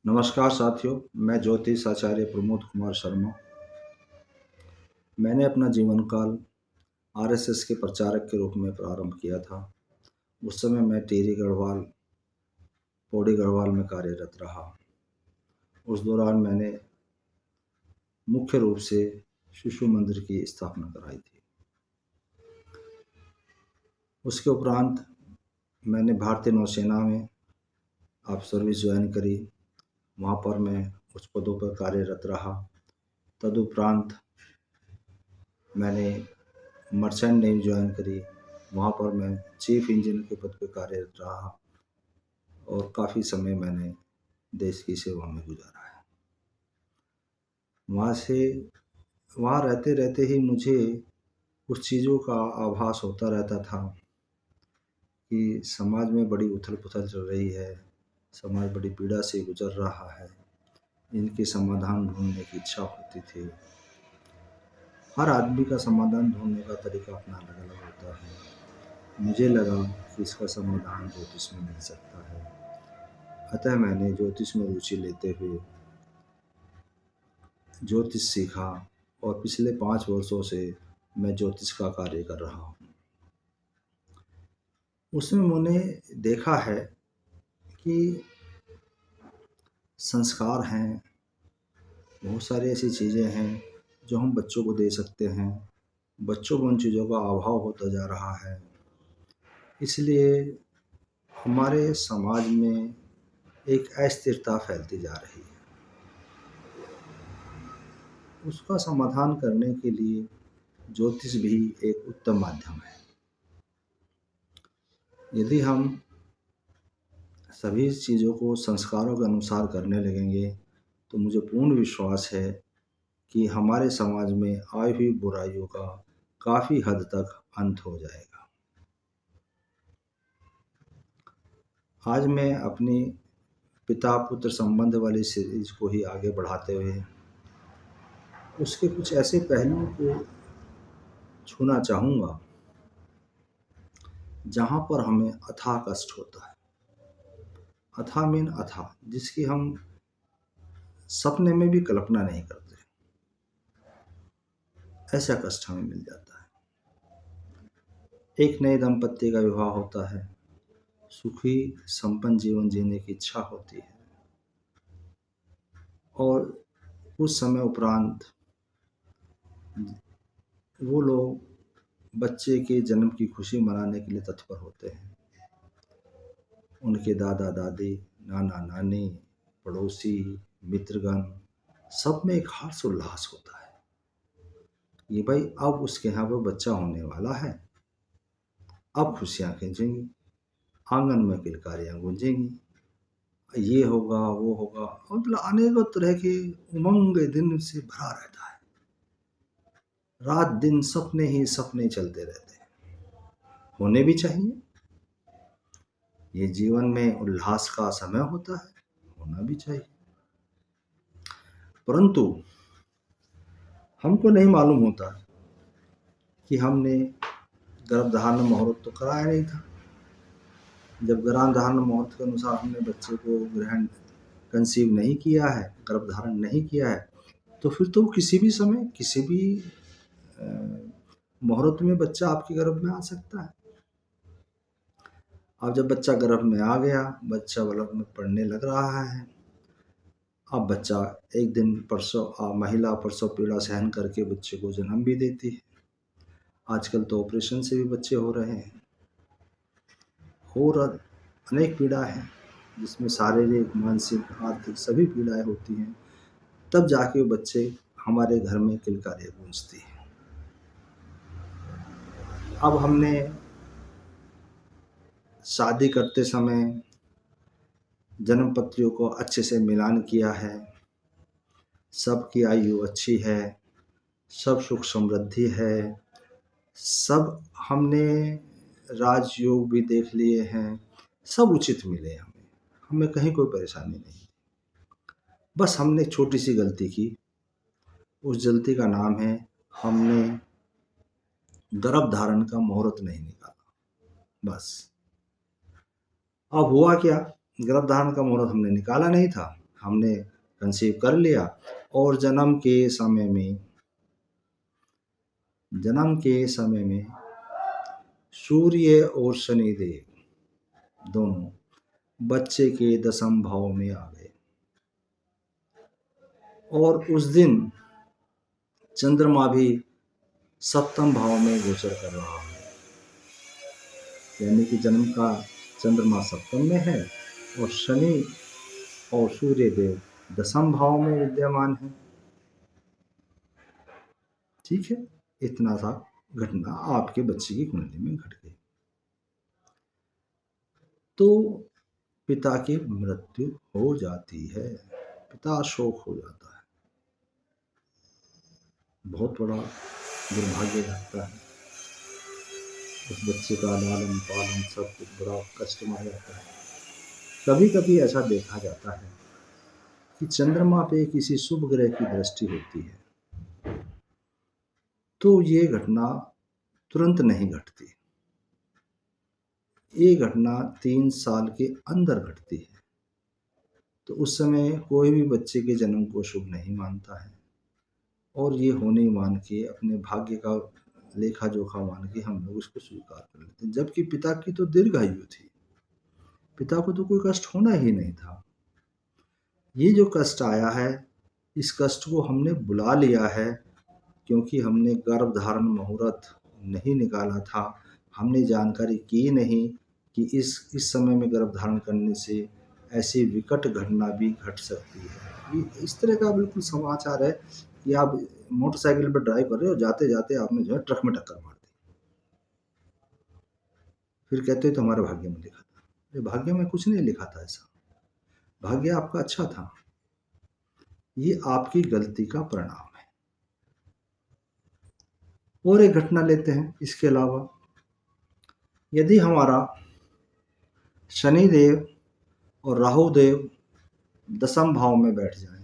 नमस्कार साथियों, मैं ज्योतिष आचार्य प्रमोद कुमार शर्मा। मैंने अपना जीवन काल आरएसएस के प्रचारक के रूप में प्रारंभ किया था। उस समय मैं टिहरी गढ़वाल, पौड़ी गढ़वाल में कार्यरत रहा। उस दौरान मैंने मुख्य रूप से शिशु मंदिर की स्थापना कराई थी। उसके उपरांत मैंने भारतीय नौसेना में आप सर्विस ज्वाइन करी। वहाँ पर मैं उच्च पदों पर कार्यरत रहा। तदुपरांत मैंने मर्चेंट नेवी ज्वाइन करी। वहाँ पर मैं चीफ इंजीनियर के पद पर कार्यरत रहा और काफ़ी समय मैंने देश की सेवा में गुजारा है। वहाँ रहते रहते ही मुझे कुछ चीज़ों का आभास होता रहता था कि समाज में बड़ी उथल पुथल चल रही है, समाज बड़ी पीड़ा से गुजर रहा है। इनके समाधान ढूंढने की इच्छा होती थी। हर आदमी का समाधान ढूंढने का तरीका अपना अलग अलग होता है। मुझे लगा कि इसका समाधान ज्योतिष में मिल सकता है। अतः मैंने ज्योतिष में रुचि लेते हुए ज्योतिष सीखा और पिछले 5 वर्षों से मैं ज्योतिष का कार्य कर रहा हूँ। उसमें मैंने देखा है कि संस्कार हैं, बहुत सारी ऐसी चीज़ें हैं जो हम बच्चों को दे सकते हैं। बच्चों को उन चीज़ों का अभाव होता जा रहा है। इसलिए हमारे समाज में एक अस्थिरता फैलती जा रही है। उसका समाधान करने के लिए ज्योतिष भी एक उत्तम माध्यम है। यदि हम सभी चीज़ों को संस्कारों के अनुसार करने लगेंगे तो मुझे पूर्ण विश्वास है कि हमारे समाज में आई हुई बुराइयों का काफ़ी हद तक अंत हो जाएगा। आज मैं अपनी पिता पुत्र संबंध वाली सीरीज को ही आगे बढ़ाते हुए उसके कुछ ऐसे पहलुओं को छूना चाहूँगा जहाँ पर हमें अथाह कष्ट होता है। अथाह मीन अथाह, जिसकी हम सपने में भी कल्पना नहीं करते। ऐसा कष्ट हमें मिल जाता है। एक नए दंपत्ति का विवाह होता है, सुखी संपन्न जीवन जीने की इच्छा होती है और कुछ समय उपरांत वो लोग बच्चे के जन्म की खुशी मनाने के लिए तत्पर होते हैं। उनके दादा दादी, नाना नानी, पड़ोसी, मित्रगण, सब में एक हर्ष उल्लास होता है कि भाई अब उसके यहाँ पर बच्चा होने वाला है। अब खुशियाँ खींचेंगी, आंगन में किलकारियाँ गूंजेंगी, ये होगा वो होगा, मतलब अनेकों तरह के उमंग दिन से भरा रहता है। रात दिन सपने ही सपने चलते रहते हैं। होने भी चाहिए, ये जीवन में उल्लास का समय होता है, होना भी चाहिए। परंतु हमको नहीं मालूम होता कि हमने गर्भधारण मुहूर्त तो कराया नहीं था। जब गर्भधारण मुहूर्त के अनुसार हमने बच्चे को ग्रहण कंसीव नहीं किया है, गर्भधारण नहीं किया है, तो फिर तो किसी भी समय किसी भी मुहूर्त में बच्चा आपके गर्भ में आ सकता है। अब जब बच्चा गर्भ में आ गया, बच्चा गर्भ में पढ़ने लग रहा है। अब बच्चा एक दिन महिला प्रसव पीड़ा सहन करके बच्चे को जन्म भी देती है। आजकल तो ऑपरेशन से भी बच्चे हो रहे हैं। और अनेक पीड़ा है जिसमें शारीरिक, मानसिक, आर्थिक सभी पीड़ाएं होती हैं। तब जाके बच्चे हमारे घर में किलकारियाँ गूंजती हैं। अब हमने शादी करते समय जन्म पत्रियों को अच्छे से मिलान किया है, सबकी आयु अच्छी है, सब सुख समृद्धि है, सब हमने राजयोग भी देख लिए हैं, सब उचित मिले हमें कहीं कोई परेशानी नहीं। बस हमने छोटी सी गलती की। उस गलती का नाम है हमने गर्भ धारण का मुहूर्त नहीं निकाला। बस अब हुआ क्या, गर्भ धारण का मुहूर्त हमने निकाला नहीं था, हमने कंसीव कर लिया और जन्म के समय में सूर्य और शनिदेव दोनों बच्चे के 10th भाव में आ गए और उस दिन चंद्रमा भी 7th भाव में गोचर कर रहा है, यानी कि जन्म का चंद्रमा 7th में है और शनि और सूर्य देव 10th भाव में विद्यमान है। ठीक है, इतना सा घटना आपके बच्चे की कुंडली में घट गई तो पिता की मृत्यु हो जाती है, पिता शोक हो जाता है, बहुत बड़ा दुर्भाग्य लगता है। उस बच्चे का लालन पालन सब कुछ बड़ा कष्टमय रहता है। कभी कभी ऐसा देखा जाता है कि चंद्रमा पे किसी शुभ ग्रह की दृष्टि होती है तो ये घटना तुरंत नहीं घटती, ये घटना 3 साल के अंदर घटती है। तो उस समय कोई भी बच्चे के जन्म को शुभ नहीं मानता है और ये होने मान के अपने भाग्य का लेखा जोखा मान के हम लोग उसको स्वीकार कर लेते हैं, जबकि पिता की तो दीर्घायु थी, पिता को तो कोई कष्ट होना ही नहीं था। ये जो कष्ट आया है, इस कष्ट को हमने बुला लिया है क्योंकि हमने गर्भधारण मुहूर्त नहीं निकाला था, हमने जानकारी की नहीं कि इस समय में गर्भधारण करने से ऐसी विकट घटना भी घट सकती है। ये इस तरह का बिल्कुल समाचार है कि आप मोटरसाइकिल पर ड्राइव कर रहे हो, जाते जाते आपने जो है ट्रक में टक्कर मार दी, फिर कहते हो तो हमारे भाग्य में लिखा था। ये भाग्य में कुछ नहीं लिखा था, ऐसा भाग्य आपका अच्छा था, ये आपकी गलती का परिणाम है। और एक घटना लेते हैं इसके अलावा, यदि हमारा शनिदेव और राहु देव 10th भाव में बैठ जाए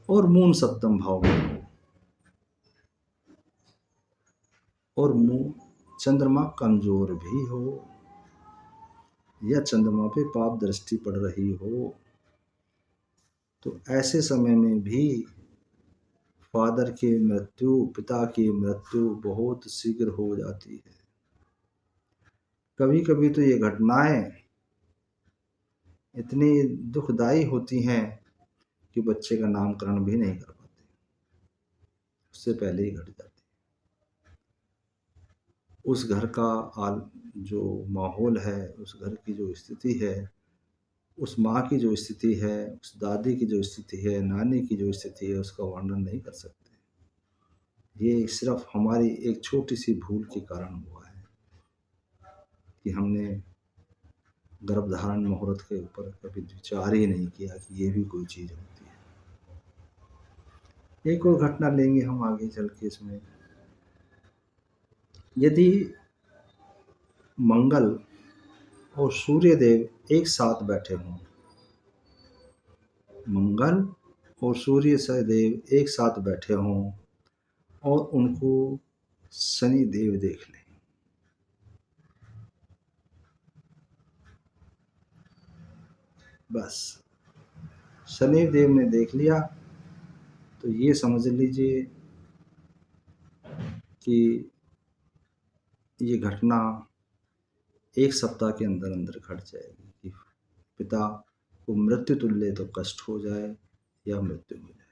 और मून 7th भाव में हो और चंद्रमा कमजोर भी हो या चंद्रमा पे पाप दृष्टि पड़ रही हो, तो ऐसे समय में भी फादर की मृत्यु, पिता की मृत्यु बहुत शीघ्र हो जाती है। कभी कभी तो ये घटनाएं इतनी दुखदाई होती हैं कि बच्चे का नामकरण भी नहीं कर पाते, उससे पहले ही घट जाती। उस घर का जो माहौल है, उस घर की जो स्थिति है, उस माँ की जो स्थिति है, उस दादी की जो स्थिति है, नानी की जो स्थिति है, उसका वर्णन नहीं कर सकते। ये सिर्फ हमारी एक छोटी सी भूल के कारण हुआ है कि हमने गर्भधारण मुहूर्त के ऊपर कभी विचार ही नहीं किया कि ये भी कोई चीज़ होती है। एक और घटना लेंगे हम आगे चल के इसमें, यदि मंगल और सूर्यदेव एक साथ बैठे हों, मंगल और सूर्य से देव एक साथ बैठे हों और उनको शनि देव देख लें, बस शनि देव ने देख लिया तो ये समझ लीजिए कि ये घटना 1 सप्ताह के अंदर अंदर घट जाएगी कि पिता को मृत्यु तुल्य तो कष्ट हो जाए या मृत्यु हो जाए।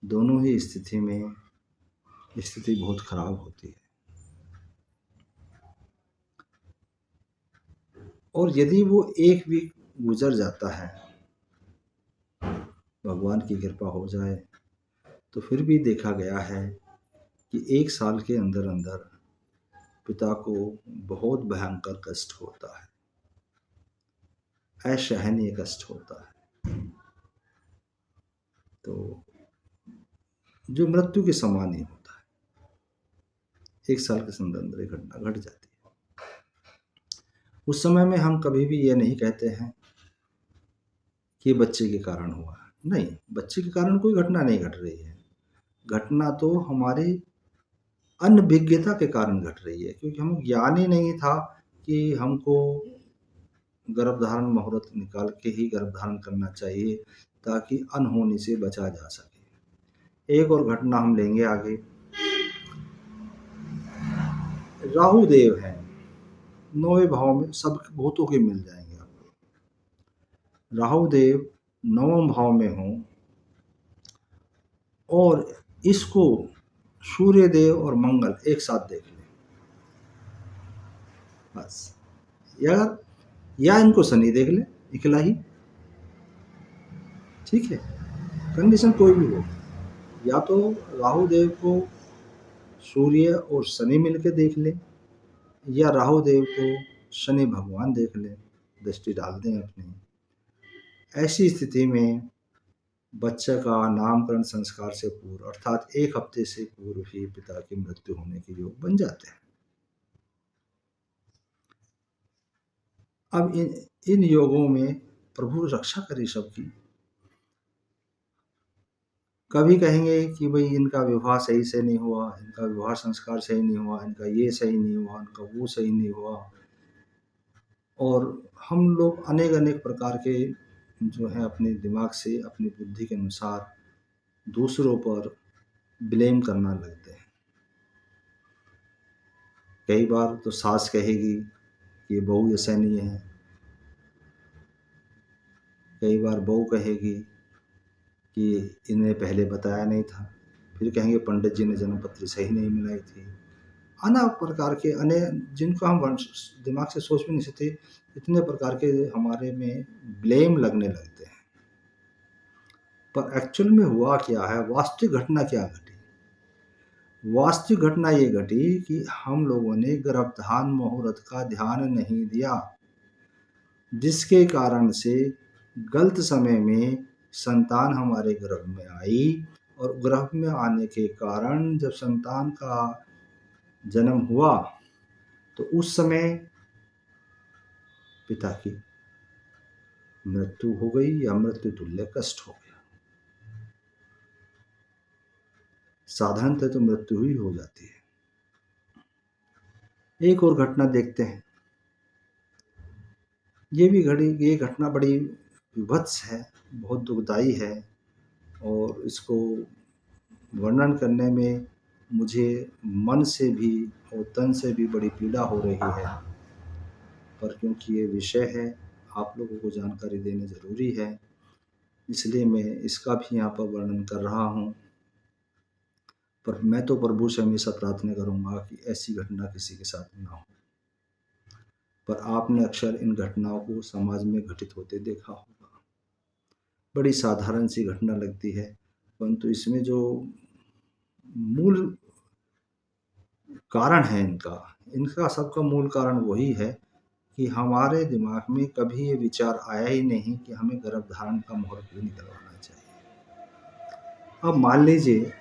दोनों ही स्थिति में स्थिति बहुत खराब होती है। और यदि वो एक वीक गुजर जाता है, भगवान की कृपा हो जाए, तो फिर भी देखा गया है कि 1 साल के अंदर अंदर पिता को बहुत भयंकर कष्ट होता है, असहनीय कष्ट होता है, तो जो मृत्यु के समान ही होता है। 1 साल के अंदर अंदर ये घटना घट जाती है। उस समय में हम कभी भी ये नहीं कहते हैं कि बच्चे के कारण हुआ, नहीं, बच्चे के कारण कोई घटना नहीं घट रही है, घटना तो हमारी अनभिज्ञता के कारण घट रही है, क्योंकि हमें ज्ञान ही नहीं था कि हमको गर्भधारण मुहूर्त निकाल के ही गर्भधारण करना चाहिए ताकि अनहोनी से बचा जा सके। एक और घटना हम लेंगे आगे। राहु देव हैं 9वें भाव में, सब भूतों के मिल जाएंगे आपको। राहु देव 9वें भाव में हों और इसको सूर्य देव और मंगल एक साथ देख लें बस, या इनको शनि देख ले इकला ही, ठीक है। कंडीशन कोई भी हो, या तो राहु देव को सूर्य और शनि मिलकर देख ले, या राहु देव को शनि भगवान देख ले, दृष्टि डाल दें अपनी। ऐसी स्थिति में बच्चे का नामकरण संस्कार से पूर्व अर्थात 1 हफ्ते से पूर्व ही पिता की मृत्यु होने के योग बन जाते हैं। अब इन योगों में प्रभु रक्षा करे सबकी। कभी कहेंगे कि भाई इनका विवाह सही से नहीं हुआ, इनका विवाह संस्कार सही नहीं हुआ, इनका ये सही नहीं हुआ, इनका वो सही नहीं हुआ, और हम लोग अनेक अनेक प्रकार के जो है अपने दिमाग से अपनी बुद्धि के अनुसार दूसरों पर ब्लेम करना लगते हैं। कई बार तो सास कहेगी कि बहू ऐसा नहीं है, कई बार बहू कहेगी कि इन्हें पहले बताया नहीं था, फिर कहेंगे पंडित जी ने जन्म पत्री सही नहीं मिलाई थी। अनेक प्रकार के जिनको हम दिमाग से सोच भी नहीं सकते, इतने प्रकार के हमारे में ब्लेम लगने लगते हैं। पर एक्चुअल में हुआ क्या है, वास्तविक घटना क्या घटी? वास्तविक घटना ये घटी कि हम लोगों ने गर्भधान मुहूर्त का ध्यान नहीं दिया, जिसके कारण से गलत समय में संतान हमारे गर्भ में आई, और गर्भ में आने के कारण जब संतान का जन्म हुआ तो उस समय पिता की मृत्यु हो गई या मृत्यु तुल्य कष्ट हो गया। साधारणतः तो मृत्यु ही हो जाती है। एक और घटना देखते हैं। ये घटना बड़ी विभत्स है, बहुत दुखदाई है, और इसको वर्णन करने में मुझे मन से भी और तन से भी बड़ी पीड़ा हो रही है। पर क्योंकि ये विषय है, आप लोगों को जानकारी देना ज़रूरी है, इसलिए मैं इसका भी यहाँ पर वर्णन कर रहा हूँ। पर मैं तो प्रभु से हमेशा प्रार्थना करूँगा कि ऐसी घटना किसी के साथ ना हो। पर आपने अक्सर इन घटनाओं को समाज में घटित होते देखा होगा। बड़ी साधारण सी घटना लगती है, परंतु इसमें जो मूल कारण है इनका सबका मूल कारण वही है कि हमारे दिमाग में कभी ये विचार आया ही नहीं कि हमें गर्भधारण का मुहूर्त भी निकलवाना चाहिए। अब मान लीजिए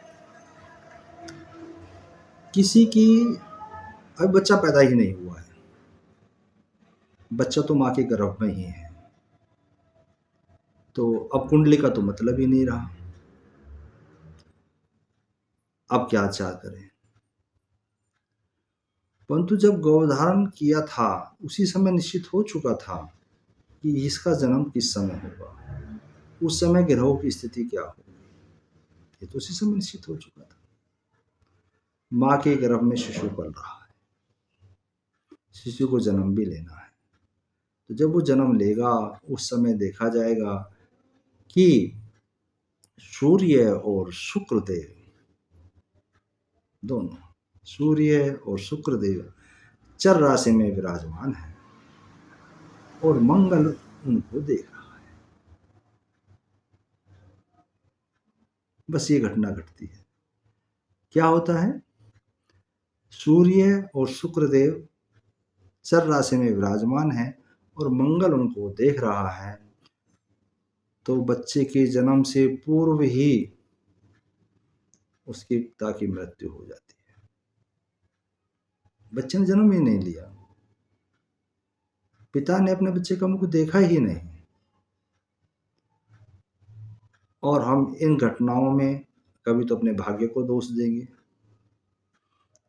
किसी की अब बच्चा पैदा ही नहीं हुआ है, बच्चा तो माँ के गर्भ में ही है, तो अब कुंडली का तो मतलब ही नहीं रहा। अब क्या चाह करें? परंतु जब गर्भधारण किया था उसी समय निश्चित हो चुका था कि इसका जन्म किस समय होगा, उस समय ग्रहों की स्थिति क्या होगी, ये तो उसी समय निश्चित हो चुका था। माँ के गर्भ में शिशु पल रहा है, शिशु को जन्म भी लेना है, तो जब वो जन्म लेगा उस समय देखा जाएगा कि सूर्य और शुक्रदेव दोनों, सूर्य और शुक्रदेव चर राशि में विराजमान है और मंगल उनको देख रहा है। बस ये घटना घटती है। क्या होता है? सूर्य और शुक्रदेव चर राशि में विराजमान है और मंगल उनको देख रहा है, तो बच्चे के जन्म से पूर्व ही उसके पिता की मृत्यु हो जाती है। बच्चे ने जन्म ही नहीं लिया, पिता ने अपने बच्चे का मुख देखा ही नहीं। और हम इन घटनाओं में कभी तो अपने भाग्य को दोष देंगे,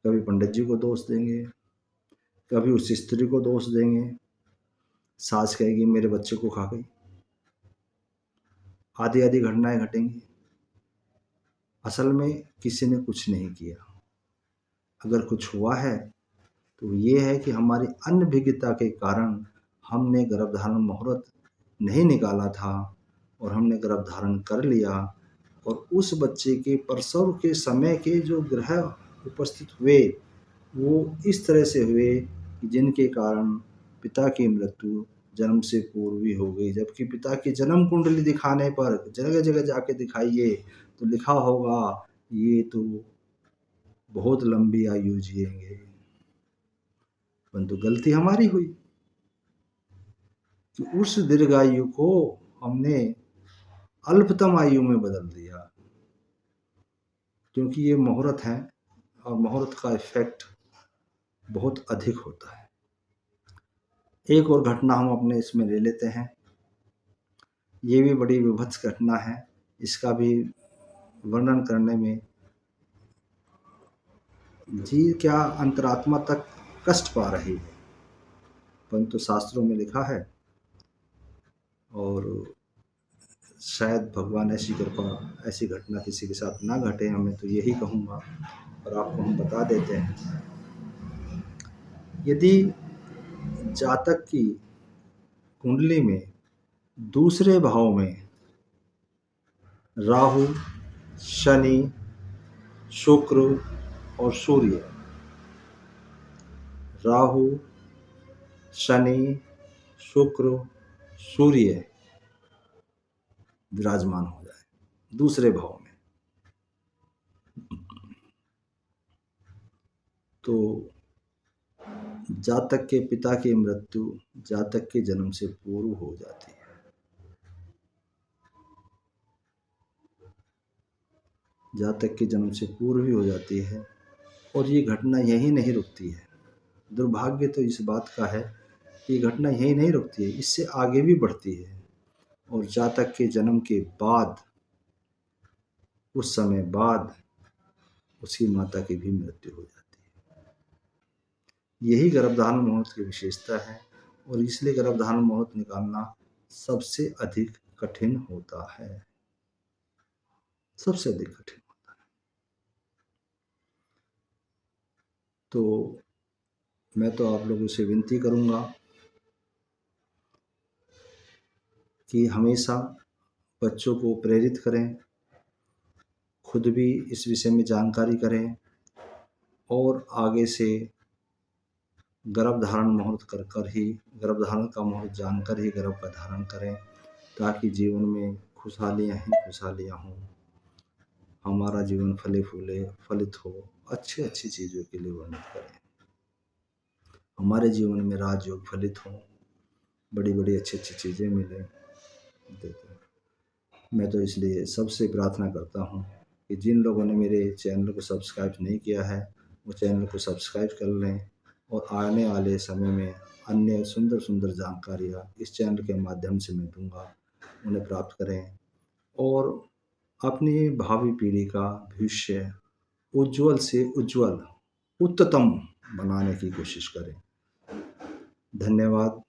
कभी पंडित जी को दोष देंगे, कभी उस स्त्री को दोष देंगे, सास कहेगी मेरे बच्चे को खा गई, आधी आधी घटनाएं घटेंगी। असल में किसी ने कुछ नहीं किया। अगर कुछ हुआ है तो ये है कि हमारी अनभिज्ञता के कारण हमने गर्भधारण मुहूर्त नहीं निकाला था और हमने गर्भधारण कर लिया, और उस बच्चे के प्रसव के समय के जो ग्रह उपस्थित हुए वो इस तरह से हुए कि जिनके कारण पिता की मृत्यु जन्म से पूर्व ही हो गई। जबकि पिता की जन्म कुंडली दिखाने पर जगह जगह जाके दिखाइए तो लिखा होगा ये तो बहुत लंबी आयु जिएंगे, परंतु गलती हमारी हुई कि उस दीर्घायु को हमने अल्पतम आयु में बदल दिया। क्योंकि ये मुहूर्त है और मुहूर्त का इफेक्ट बहुत अधिक होता है। एक और घटना हम अपने इसमें ले लेते हैं। ये भी बड़ी विभत्स घटना है, इसका भी वर्णन करने में जी क्या अंतरात्मा तक कष्ट पा रही है, परंतु शास्त्रों में लिखा है और शायद भगवान ऐसी कृपा ऐसी घटना किसी के साथ ना घटे, हमें तो यही कहूँगा और आपको हम बता देते हैं। यदि जातक की कुंडली में दूसरे भाव में राहु, शनि, शुक्र और सूर्य, राहु, शनि, शुक्र, सूर्य विराजमान हो जाए दूसरे भाव में, तो जातक के पिता की मृत्यु जातक के जन्म से पूर्व हो जाती है। जातक के जन्म से पूर्व ही हो जाती है और ये घटना यहीं नहीं रुकती है। दुर्भाग्य तो इस बात का है कि ये घटना यहीं नहीं रुकती है, इससे आगे भी बढ़ती है और जातक के जन्म के बाद कुछ समय बाद उसकी माता की भी मृत्यु हो जाती है। यही गर्भधारण मुहूर्त की विशेषता है और इसलिए गर्भधारण मुहूर्त निकालना सबसे अधिक कठिन होता है, सबसे अधिक कठिन होता है। तो मैं तो आप लोगों से विनती करूंगा कि हमेशा बच्चों को प्रेरित करें, खुद भी इस विषय में जानकारी करें और आगे से गर्भधारण मुहूर्त कर ही गर्भधारण का मुहूर्त जानकर ही गर्भ का धारण करें, ताकि जीवन में खुशहालियाँ ही खुशहालियाँ हों, हमारा जीवन फले फूले फलित हो, अच्छी अच्छी चीज़ों के लिए वर्णित करें, हमारे जीवन में राजयोग फलित हो, बड़ी बड़ी अच्छी अच्छी चीज़ें मिलें देते हैं। मैं तो इसलिए सबसे प्रार्थना करता हूँ कि जिन लोगों ने मेरे चैनल को सब्सक्राइब नहीं किया है वो चैनल को सब्सक्राइब कर लें और आने वाले समय में अन्य सुंदर सुंदर जानकारियाँ इस चैनल के माध्यम से मैं दूंगा, उन्हें प्राप्त करें और अपनी भावी पीढ़ी का भविष्य उज्जवल से उज्जवल उत्तम बनाने की कोशिश करें। धन्यवाद।